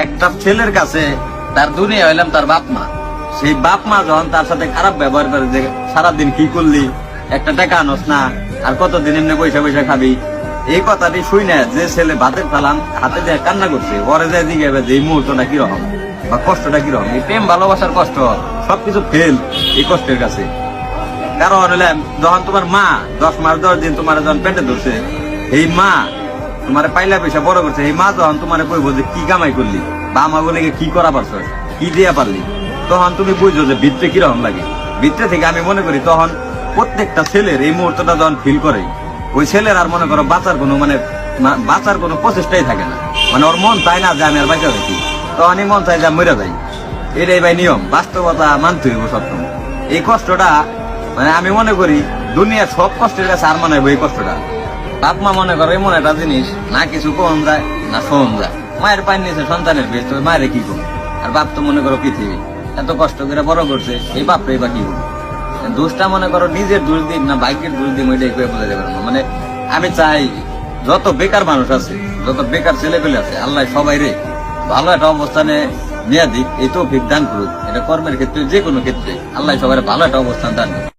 একটা ছেলের কাছে তার দুনিয়া হইলাম তার বাপ মা। সেই বাপ মা যখন তার সাথে খারাপ ব্যবহার করে, যে সারাদিন কি করলি, একটা টাকা আনস না, আর কতদিন এমনি পয়সা পয়সা খাবি, এই কথাটি শুই না যে ছেলে ভাতের থালান হাতে দিয়ে কান্না করছে, ওরে যায় দিকে যে এই মুহূর্তটা কিরকম বা কষ্টটা কিরকম। এই প্রেম ভালোবাসার কষ্ট সবকিছু ফেল এই কষ্টের কাছে। কারণ হলে যখন তোমার মা 10 মাস 10 দিন তোমার যখন পেটে ধরছে, এই মা তোমার পাইলা পয়সা বড় করছে, এই মা যখন তোমার কইব যে কি কামাই করলি বা আমাগুলিকে কি করা পারছ, কি দিয়া পারলি, তখন তুমি বুঝছো যে ভিতরে কিরকম লাগে। ভিতরে থেকে আমি মনে করি তখন প্রত্যেকটা ছেলের এই মুহূর্তটা যখন ফিল করে, ওই ছেলের আর মনে করো বাঁচার কোনো প্রচেষ্টাই থাকে না। মানে ওর মন চায় না যে আমি আর বাঁচা থাকি, তখনই মন চায় যে মরে যাই। এটাই ভাই নিয়ম, বাস্তবতা মানতে হইব সবসময়। এই কষ্টটা মানে আমি মনে করি দুনিয়ার সব কষ্টের কাছে আর মনে হয় এই কষ্টটা। বাপ মা মনে করো এমন একটা জিনিস, না কিছু কম যায় না শোন যায়। মায়ের পানি নিয়েছে সন্তানের বেশ, মায়ের কি করবো। আর বাপ তো মনে করো পৃথিবী, এত কষ্ট করে বড় করছে, এই বাপরে বা কি করবো। দোষটা মনে করো নিজের দোষ দিন না ভাগ্যের দোষ দিন, ওইটাই বোঝা যাবে না। মানে আমি চাই যত বেকার মানুষ আছে, যত বেকার ছেলে পেলে আছে, আল্লাহ সবাই রে ভালো একটা অবস্থানে নিয়ে দিক, এই তৌফিক দান করুক। এটা কর্মের ক্ষেত্রে যে কোনো ক্ষেত্রে আল্লাহ সবাই ভালো একটা অবস্থান দান করুক।